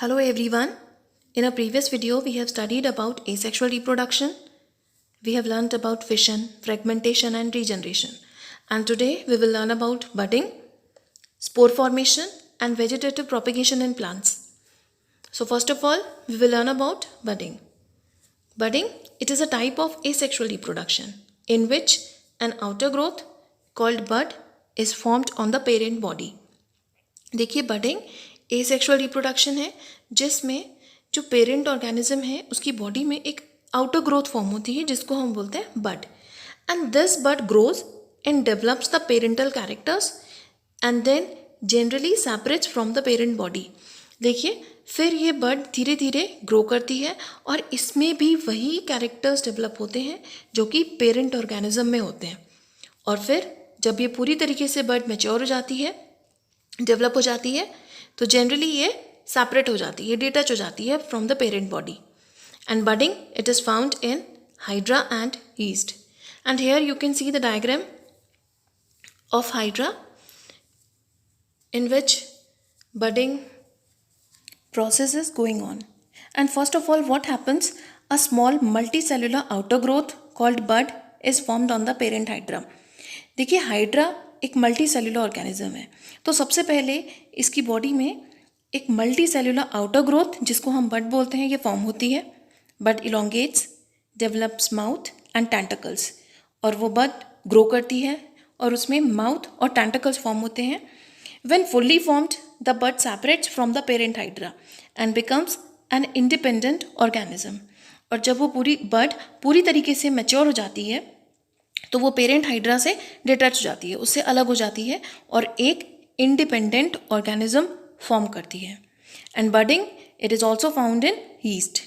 Hello everyone. In a previous video, we have studied about asexual reproduction. We have learned about fission, fragmentation and regeneration. And today we will learn about budding, spore formation and vegetative propagation in plants. So first of all, we will learn about budding. Budding, it is a type of asexual reproduction in which an outer growth called bud is formed on the parent body. देखिए budding asexual reproduction है जिसमें जो parent organism है उसकी body में एक outer growth form होती है जिसको हम बोलते हैं bud and this bud grows and develops the parental characters and then generally separates from the parent body. देखिए फिर ये बड धीरे धीरे ग्रो करती है और इसमें भी वही कैरेक्टर्स डेवलप होते हैं जो कि पेरेंट ऑर्गेनिज्म में होते हैं. और फिर जब ये पूरी तरीके से बड मैच्योर हो जाती है, डेवलप हो जाती है, तो जनरली ये सेपरेट हो जाती है, डिटैच हो जाती है from the parent body. And budding it is found in hydra and yeast. And here you can see the diagram of hydra in which budding process is going on. And first of all, what happens? A small multicellular outer growth called bud is formed on the parent hydra. देखिए hydra एक multi cellular organism है, तो सबसे पहले इसकी body में एक multi cellular outer growth जिसको हम बड बोलते हैं ये फॉर्म होती है. बड इलोंगेट्स, डेवलप्स माउथ एंड टेंटिकल्स, और वो बड ग्रो करती है और उसमें माउथ और टेंटिकल्स फॉर्म होते हैं. When fully formed, the bud separates from the parent hydra and becomes an independent organism. और जब वो बड पूरी तरीके से मैच्योर हो जाती है तो वो पेरेंट हाइड्रा से डिटैच हो जाती है, उससे अलग हो जाती है और एक इंडिपेंडेंट ऑर्गेनिज्म फॉर्म करती है. And budding it is also found in yeast.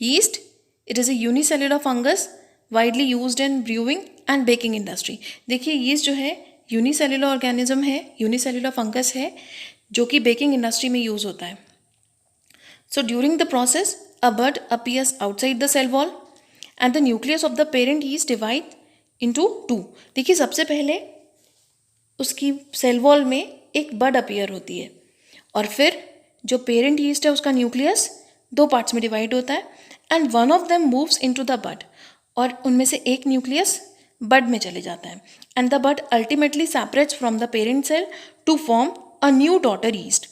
Yeast it is a unicellular fungus widely used in brewing and baking industry. देखिए यीस्ट जो है यूनिसेल्युलर ऑर्गेनिज्म है, यूनिसेल्युलर फंगस है जो कि बेकिंग इंडस्ट्री में यूज़ होता है. So during the process a bud appears outside the cell wall and the nucleus of the parent yeast divide into two. देखिए सबसे पहले उसकी सेल वॉल में एक बड अपीयर होती है और फिर जो पेरेंट यीस्ट है उसका न्यूक्लियस दो पार्ट्स में डिवाइड होता है and one of them moves into the bud, और उनमें से एक न्यूक्लियस बड में चले जाता है. And the bud ultimately separates from the parent cell to form a new daughter yeast.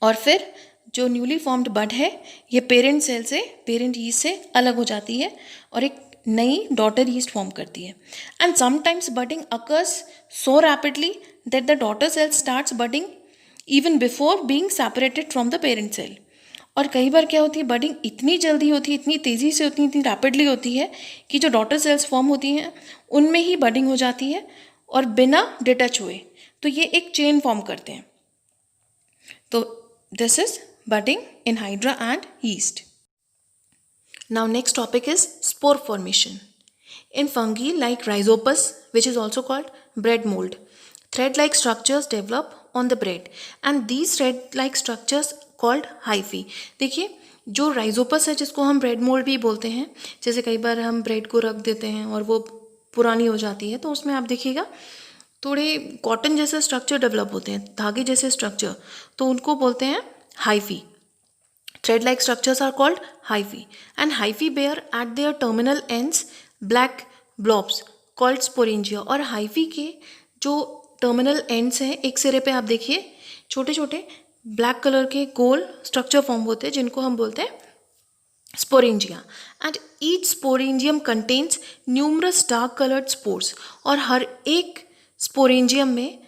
और फिर जो न्यूली फॉर्म्ड बड है ये पेरेंट सेल से, पेरेंट यीस्ट से अलग हो जाती है और एक नई डॉटर यीस्ट फॉर्म करती है. And sometimes budding occurs so rapidly that the daughter cell starts budding even before being separated from the parent cell. और कई बार क्या होती है, बडिंग इतनी जल्दी होती है, इतनी तेज़ी से होती है, इतनी रैपिडली होती है कि जो डॉटर सेल्स फॉर्म होती हैं उनमें ही बडिंग हो जाती है और बिना डिटैच हुए, तो ये एक चेन फॉर्म करते हैं. तो this is budding in hydra and yeast. Now next topic is spore formation. In fungi like Rhizopus, which is also called bread mold, thread-like structures develop on the bread, and these thread-like structures called hyphae. देखिए जो Rhizopus है जिसको हम bread mould भी बोलते हैं, जैसे कई बार हम ब्रेड को रख देते हैं और वो पुरानी हो जाती है तो उसमें आप देखिएगा थोड़े कॉटन जैसे स्ट्रक्चर डेवलप होते हैं, धागे जैसे स्ट्रक्चर, तो उनको बोलते हैं hyphae. Thread-like structures are called hyphae, and hyphae bear at their terminal ends black blobs called sporangia. और hyphae के जो टर्मिनल एंड्स हैं, एक सिरे पे आप देखिए छोटे छोटे ब्लैक कलर के गोल स्ट्रक्चर फॉर्म होते हैं जिनको हम बोलते हैं sporangia. And each sporangium contains numerous dark coloured spores. और हर एक स्पोरेंजियम में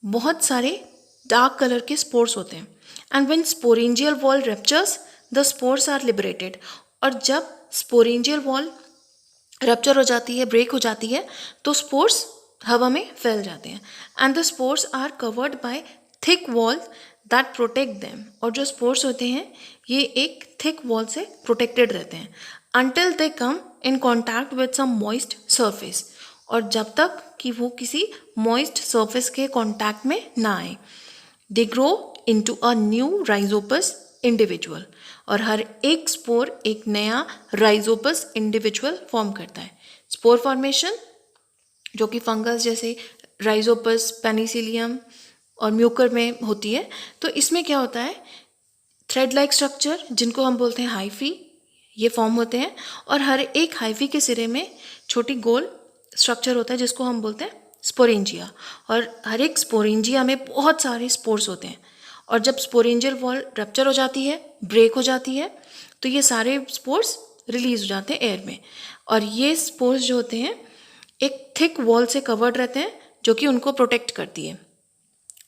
बहुत सारे डार्क कलर के स्पोर्स होते हैं. And when sporangial wall ruptures the spores are liberated. और जब स्पोरेंजियल वॉल रप्चर हो जाती है, ब्रेक हो जाती है, तो स्पोर्स हवा में फैल जाते हैं. And the spores are covered by thick wall that protect them. और जो स्पोर्स होते हैं ये एक थिक वॉल से प्रोटेक्टेड रहते हैं until they come in contact with some moist surface. और जब तक कि वो किसी मॉइस्ट सरफेस के कॉन्टैक्ट में ना आए. They grow into a new Rhizopus individual. और हर एक स्पोर एक नया राइजोपस इंडिविजुअल फॉर्म करता है. स्पोर फॉर्मेशन जो कि फंगस जैसे राइजोपस, पेनिसिलियम और म्यूकर में होती है, तो इसमें क्या होता है, थ्रेड लाइक स्ट्रक्चर जिनको हम बोलते हैं हाइफी, ये फॉर्म होते हैं और हर एक हाइफी के सिरे में छोटी गोल स्ट्रक्चर होता है जिसको हम बोलते हैं स्पोरेंजिया, और हर एक स्पोरेंजिया में बहुत सारे स्पोर्स होते हैं, और जब स्पोरेंजियल वॉल रप्चर हो जाती है, ब्रेक हो जाती है, तो ये सारे स्पोर्स रिलीज हो जाते हैं एयर में, और ये स्पोर्स जो होते हैं एक थिक वॉल से कवर्ड रहते हैं जो कि उनको प्रोटेक्ट करती है,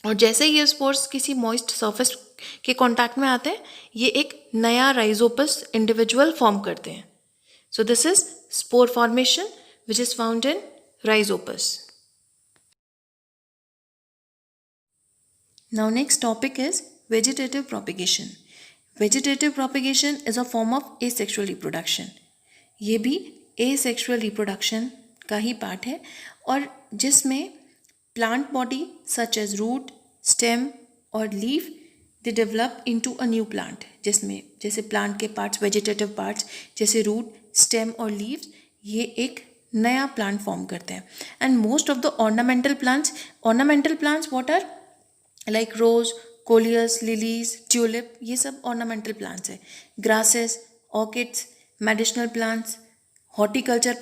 और जैसे ये स्पोर्स किसी मॉइस्ट सरफेस के कांटेक्ट में आते हैं ये एक नया राइजोपस इंडिविजुअल फॉर्म करते हैं. सो this is spore formation which is found in Rhizopus. Now next topic is vegetative propagation. Vegetative propagation is a form of asexual reproduction. ये भी asexual reproduction का ही पार्ट है और जिसमें plant body such as root, stem और leaf they develop into a new plant. जिसमें जैसे plant के parts, vegetative parts जैसे root, stem और leaves ये एक नया plant form करते हैं. And most of the ornamental plants what are? Like rose, coleus, lilies, tulip, ये सब ऑर्नामेंटल प्लांट्स है. Grasses, orchids, medicinal plants, horticulture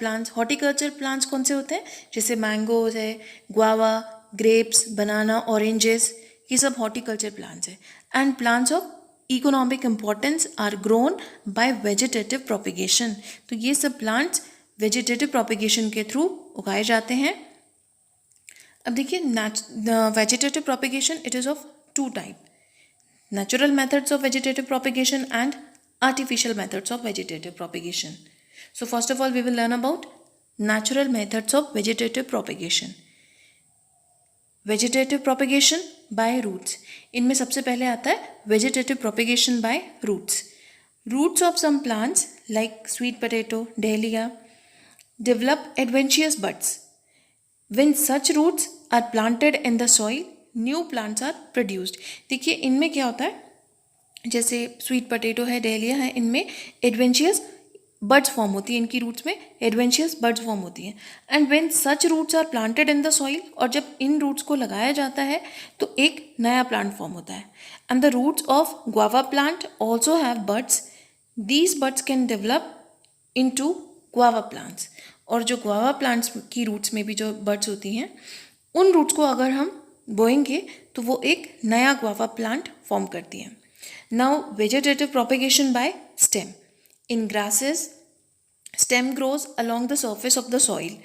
plants कौन से होते हैं? जैसे मैंगोज है, गुआवा, ग्रेप्स, बनाना, ऑरेंजेस, ये सब हॉर्टिकल्चर प्लांट्स है. And plants of economic importance are grown by vegetative propagation. तो ये सब प्लांट्स वेजिटेटिव प्रोपिगेशन के थ्रू उगाए जाते हैं. अब देखिए vegetative propagation it is of two type, natural methods of vegetative propagation and artificial methods of vegetative propagation. So first of all we will learn about natural methods of vegetative propagation. Vegetative propagation by roots, इनमें सबसे पहले आता है vegetative propagation by roots. Roots of some plants like sweet potato, dahlia develop adventitious buds. When such roots are planted in the soil, new plants are produced. देखिए इनमें क्या होता है, जैसे स्वीट पोटैटो है, डेलिया है, इनमें एडवेंशियस बड्स फॉर्म होती है, इनकी रूट्स में एडवेंशियस बड्स फॉर्म होती हैं. And when such roots are planted in the soil, और जब इन रूट्स को लगाया जाता है तो एक नया प्लांट फॉर्म होता है. And the roots of guava plant also have buds. These buds can develop into guava plants. और जो गुआवा प्लांट्स की रूट्स में भी जो बड्स होती हैं उन रूट्स को अगर हम बोएंगे तो वो एक नया गुआवा प्लांट फॉर्म करती हैं. Now vegetative propagation by stem. In grasses stem grows along the surface of the soil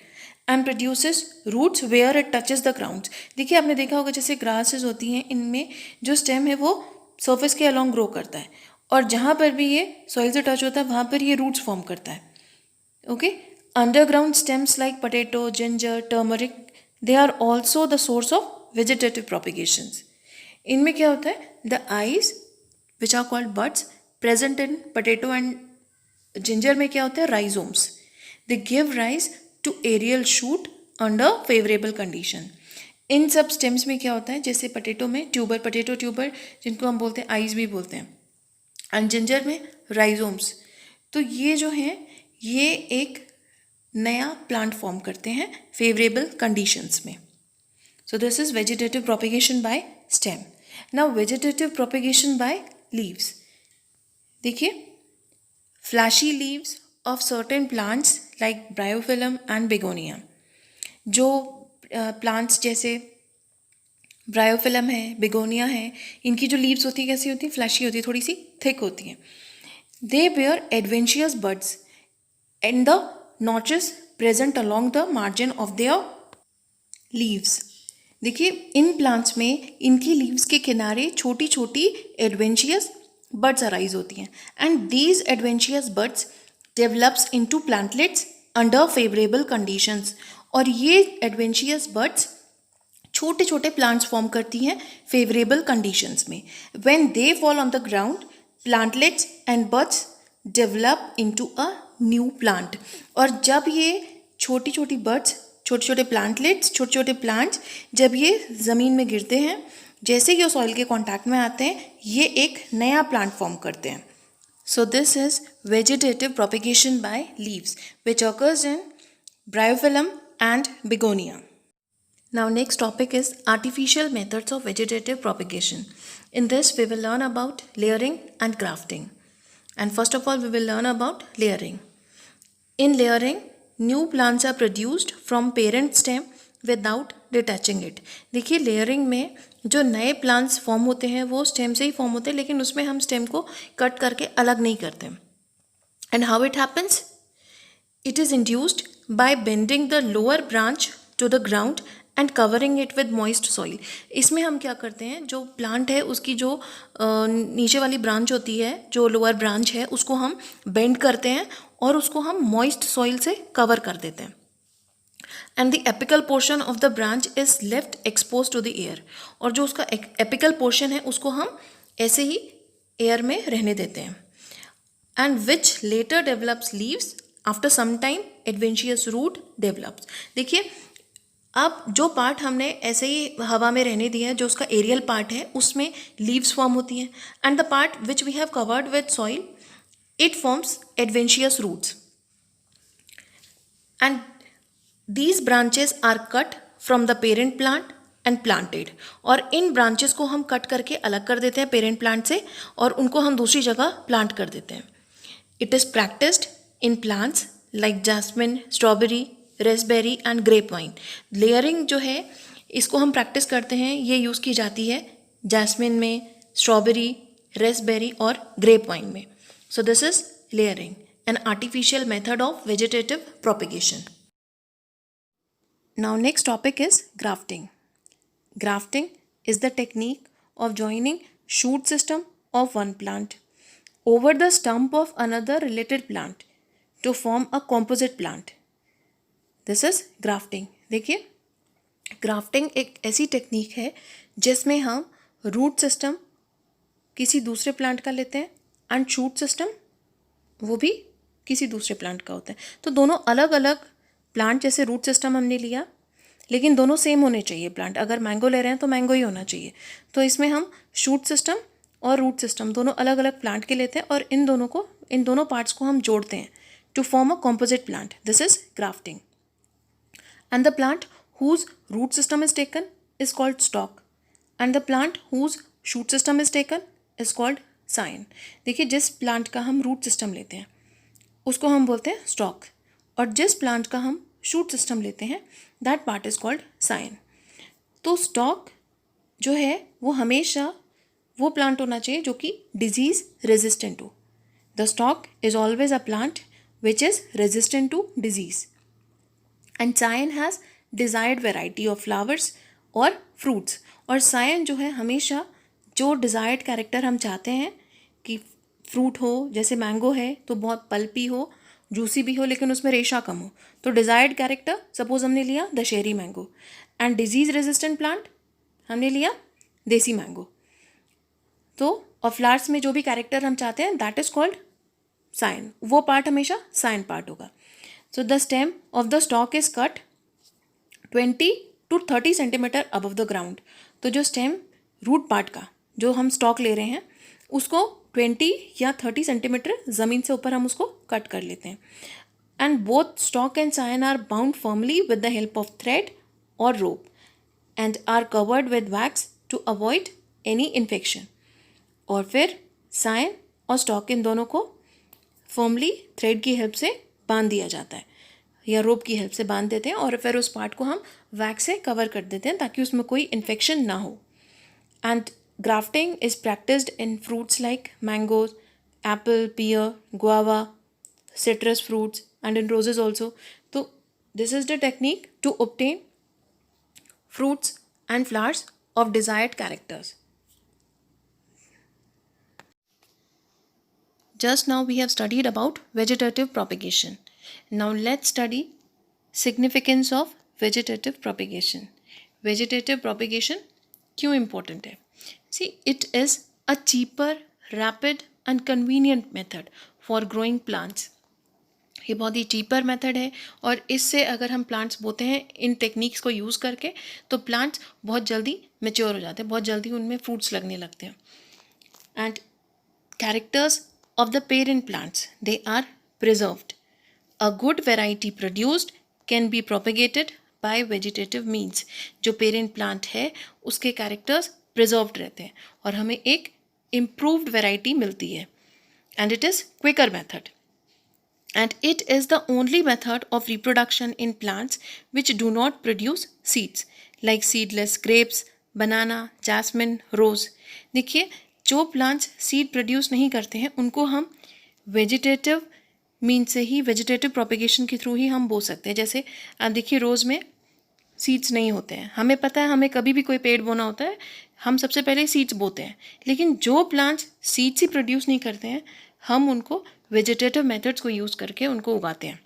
and produces roots where it touches the ground. देखिए आपने देखा होगा जैसे ग्रासेस होती हैं इनमें जो स्टेम है वो सर्फेस के अलोंग ग्रो करता है, और जहाँ पर भी ये सॉइल से टच होता है वहाँ पर ये रूट्स फॉर्म करता है. Okay. Underground stems like potato, ginger, turmeric, they are also the source of vegetative propagations. इनमें क्या होता है? The eyes, which are called buds, present in potato and ginger में क्या होता है? Rhizomes. They give rise to aerial shoot under favorable condition. इन सब stems में क्या होता है? जैसे potato में potato tuber जिनको हम बोलते हैं eyes भी बोलते हैं, and ginger में rhizomes. तो ये जो हैं ये एक नया प्लांट फॉर्म करते हैं फेवरेबल कंडीशंस में. So this is vegetative propagation by stem. Now vegetative propagation by leaves. देखिए fleshy leaves of certain plants like bryophyllum and begonia. जो प्लांट्स जैसे ब्रायोफिलम है, बेगोनिया है, इनकी जो लीव्स होती है कैसी होती है? फ्लैशी होती है, थोड़ी सी थिक होती हैं. They bear adventitious buds and the notches present along the margin of their leaves. देखिए इन प्लांट्स में इनकी लीव्स के किनारे छोटी छोटी एडवेंशियस बड्स अराइज होती हैं, and these adventitious buds develops into plantlets under favourable conditions. और ये एडवेंशियस बड्स छोटे छोटे प्लांट्स फॉर्म करती हैं फेवरेबल कंडीशंस में. When they fall on the ground plantlets and buds develop into a new plant. और जब ये छोटी छोटी बड्स, छोटे छोटे प्लांटलेट्स, छोटे छोटे प्लांट्स जब ये ज़मीन में गिरते हैं, जैसे ही वो सॉइल के कांटेक्ट में आते हैं ये एक नया प्लांट फॉर्म करते हैं. सो this is vegetative propagation by leaves which occurs in bryophyllum and begonia. Now next topic is artificial methods of vegetative propagation. In this we will learn about layering and grafting. And first of all we will learn about layering. In layering, new plants are produced from parent stem without detaching it. देखिए layering में जो नए plants form होते हैं वो stem से ही form होते हैं, लेकिन उसमें हम स्टेम को कट करके अलग नहीं करते. And how it happens? It is induced by bending the lower branch to the ground and covering it with moist soil. इसमें हम क्या करते हैं, जो प्लांट है उसकी जो नीचे वाली ब्रांच होती है, जो लोअर ब्रांच है, उसको हम बेंड करते हैं और उसको हम मॉइस्ट सॉइल से कवर कर देते हैं. And the apical portion of the branch is left expose to the air. और जो उसका एपिकल पोर्शन है उसको हम ऐसे ही एयर में रहने देते हैं. And which later develops leaves. After some time adventitious root develops. देखिए अब जो पार्ट हमने ऐसे ही हवा में रहने दिया है, जो उसका एरियल पार्ट है, उसमें लीव्स फॉर्म होती हैं. And the part which we have covered with soil, it forms adventitious roots. And these branches are cut from the parent plant and planted. और इन ब्रांचेस को हम कट करके अलग कर देते हैं पेरेंट प्लांट से और उनको हम दूसरी जगह प्लांट कर देते हैं. It is practised in plants like jasmine, strawberry, raspberry and grape vine. Layering जो है इसको हम प्रैक्टिस करते हैं, ये यूज़ की जाती है जैस्मिन में, स्ट्रॉबेरी, रेसबेरी और ग्रेप वाइन में. So this is layering, an artificial method of vegetative propagation. Now next topic is grafting. Grafting is the technique of joining shoot system of one plant over the stump of another related plant to form a composite plant. This is grafting. देखिए grafting एक ऐसी technique है जिसमें हम root system किसी दूसरे plant का लेते हैं एंड शूट सिस्टम वो भी किसी दूसरे प्लांट का होता है. तो दोनों अलग अलग प्लांट, जैसे रूट सिस्टम हमने लिया, लेकिन दोनों सेम होने चाहिए प्लांट. अगर मैंगो ले रहे हैं तो मैंगो ही होना चाहिए. तो इसमें हम शूट सिस्टम और रूट सिस्टम दोनों अलग अलग प्लांट के लेते हैं और इन दोनों पार्ट्स को हम जोड़ते हैं to form a composite plant. This is grafting. And the plant whose root system is taken is called stalk and the plant whose shoot system is taken is called scion. देखिए जिस plant का हम root system लेते हैं उसको हम बोलते हैं स्टॉक, और जिस प्लांट का हम शूट सिस्टम लेते हैं that part is called scion. तो स्टॉक जो है वो हमेशा वो प्लांट होना चाहिए जो कि डिजीज रेजिस्टेंट हो. The stock is always a plant which is resistant to disease. And scion has desired variety of flowers और फ्रूट्स. और साइन जो है हमेशा जो डिज़ायर्ड कैरेक्टर हम चाहते हैं कि फ्रूट हो, जैसे मैंगो है तो बहुत पल्पी हो, जूसी भी हो, लेकिन उसमें रेशा कम हो, तो डिज़ायर्ड कैरेक्टर सपोज हमने लिया Dasheri mango. And disease resistant plant हमने लिया देसी मैंगो. तो और फ्लावर्स में जो भी कैरेक्टर हम चाहते हैं दैट इज़ कॉल्ड साइन. वो पार्ट हमेशा साइन पार्ट होगा. So the stem of the stock is cut 20 to 30 centimetre above the ground. तो जो स्टेम रूट पार्ट का जो हम स्टॉक ले रहे हैं उसको 20 या 30 सेंटीमीटर ज़मीन से ऊपर हम उसको कट कर लेते हैं. And both stock and scion are bound firmly with the help of thread or rope and are covered with wax to avoid any infection. और फिर साइन और स्टॉक इन दोनों को फर्मली थ्रेड की हेल्प से बांध दिया जाता है या रोप की हेल्प से बांध देते हैं और फिर उस पार्ट को हम वैक्स से कवर कर देते हैं ताकि उसमें कोई इन्फेक्शन ना हो. And grafting is practised in fruits like mangoes, apple, pear, guava, citrus fruits and in roses also. So this is the technique to obtain fruits and flowers of desired characters. Just now we have studied about vegetative propagation. Now let's study significance of vegetative propagation. Vegetative propagation क्यों important है? See, it is a cheaper, rapid and convenient method for growing plants. ये बहुत ही cheaper method है और इससे अगर हम plants बोते हैं इन टेक्निक्स को यूज़ करके तो प्लांट्स बहुत जल्दी मैच्योर हो जाते हैं, बहुत जल्दी उनमें फ्रूट्स लगने लगते हैं. And characters of the parent plants, they are preserved. A good variety produced can be propagated bye vegetative means, जो पेरेंट प्लांट है उसके कैरेक्टर्स प्रिजर्व्ड रहते हैं और हमें एक इम्प्रूव्ड वैरायटी मिलती है, and it is quicker method. And it is the only method of reproduction in plants which do not produce seeds, like seedless grapes, banana, jasmine, rose. देखिए, जो प्लांट्स सीड प्रोड्यूस नहीं करते हैं उनको हम vegetative mean से ही, vegetative propagation के through ही हम बो सकते हैं. जैसे आप देखिए, रोज़ में सीड्स नहीं होते हैं. हमें पता है, हमें कभी भी कोई पेड़ बोना होता है, हम सबसे पहले सीड्स बोते हैं. लेकिन जो प्लांट्स सीड्स ही प्रोड्यूस नहीं करते हैं, हम उनको वेजिटेटिव मेथड्स को यूज़ करके उनको उगाते हैं.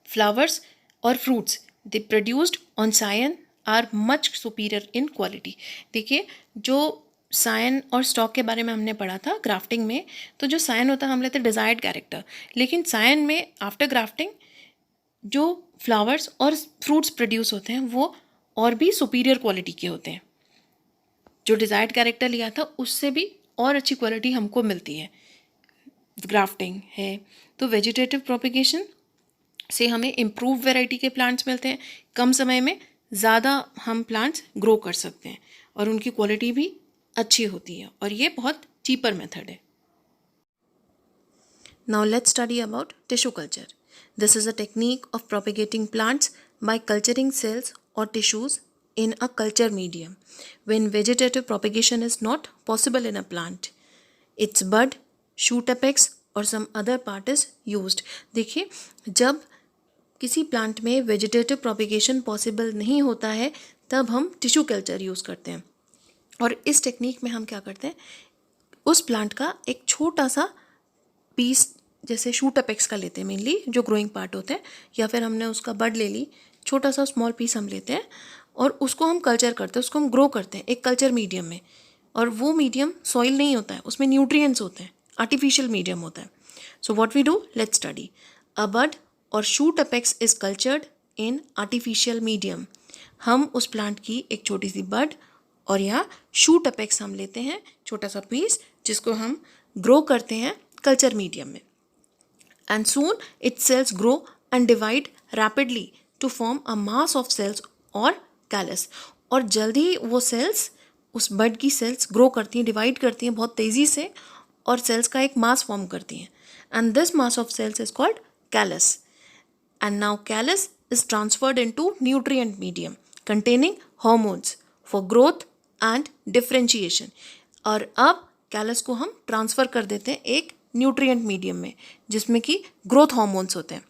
फ्लावर्स और fruits they produced on scion are much superior in quality. देखिए, जो सायन और स्टॉक के बारे में हमने पढ़ा था ग्राफ्टिंग में, तो जो सायन होता है हम लेते हैं डिज़ायर्ड कैरेक्टर, लेकिन सायन में आफ्टर ग्राफ्टिंग जो फ्लावर्स और फ्रूट्स प्रोड्यूस होते हैं वो और भी सुपीरियर क्वालिटी के होते हैं. जो डिज़ायर्ड कैरेक्टर लिया था उससे भी और अच्छी क्वालिटी हमको मिलती है. ग्राफ्टिंग है तो वेजिटेटिव प्रोपेगेशन से हमें इम्प्रूव वैरायटी के प्लांट्स मिलते हैं. कम समय में ज़्यादा हम प्लांट्स ग्रो कर सकते हैं और उनकी क्वालिटी भी अच्छी होती है, और ये बहुत चीपर मेथड है. Now let's study about tissue culture. This is a technique of propagating plants by culturing cells or tissues in a culture medium when vegetative propagation is not possible in a plant. Its bud, shoot apex or some other part is used. देखिए, जब किसी plant में vegetative propagation possible नहीं होता है तब हम tissue culture use करते हैं. और इस टेक्निक में हम क्या करते हैं, उस प्लांट का एक छोटा सा पीस, जैसे शूट अपेक्स का लेते हैं मेनली, जो ग्रोइंग पार्ट होते हैं, या फिर हमने उसका बड ले ली, छोटा सा स्मॉल पीस हम लेते हैं और उसको हम कल्चर करते हैं, उसको हम ग्रो करते हैं एक कल्चर मीडियम में. और वो मीडियम सॉइल नहीं होता है, उसमें न्यूट्रिएंट्स होते हैं, आर्टिफिशियल मीडियम होता है. So what we do, let's study. A bud or shoot apex is cultured in artificial medium. हम उस प्लांट की एक छोटी सी बड और या शूट अपेक्स हम लेते हैं, छोटा सा पीस, जिसको हम ग्रो करते हैं कल्चर मीडियम में. And soon its cells grow and divide rapidly to form a mass of cells or callus. और जल्दी वो सेल्स, उस बड की सेल्स ग्रो करती हैं, डिवाइड करती हैं बहुत तेज़ी से, और सेल्स का एक मास फॉर्म करती हैं. And this mass of cells is called callus. And now callus is transferred into nutrient medium containing hormones for growth and differentiation. और अब callus को हम ट्रांसफ़र कर देते हैं एक न्यूट्रिएंट मीडियम में जिसमें कि ग्रोथ हार्मोन्स होते हैं,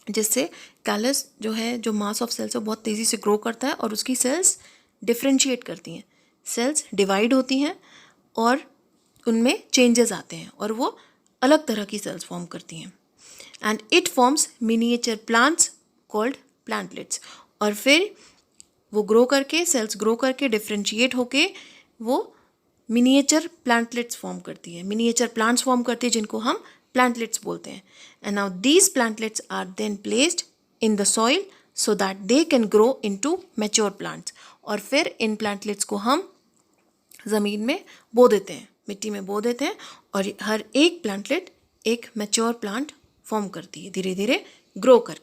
जिससे कैलस जो है, जो मास ऑफ सेल्स है, बहुत तेज़ी से ग्रो करता है और उसकी सेल्स डिफ्रेंशिएट करती हैं, सेल्स डिवाइड होती हैं और उनमें चेंजेस आते हैं और वो अलग तरह की सेल्स फॉर्म करती हैं. And it forms miniature plants called plantlets. और फिर वो ग्रो करके, सेल्स ग्रो करके डिफ्रेंशिएट होके वो मिनिएचर प्लांटलेट्स फॉर्म करती है, मिनिएचर प्लांट्स फॉर्म करती है, जिनको हम प्लांटलेट्स बोलते हैं. And now these plantlets are then placed in the soil so that they can grow into mature plants. और फिर इन प्लांटलेट्स को हम ज़मीन में बो देते हैं, मिट्टी में बो देते हैं, और हर एक प्लांटलेट एक मैच्योर प्लांट फॉर्म करती है धीरे धीरे ग्रो करके.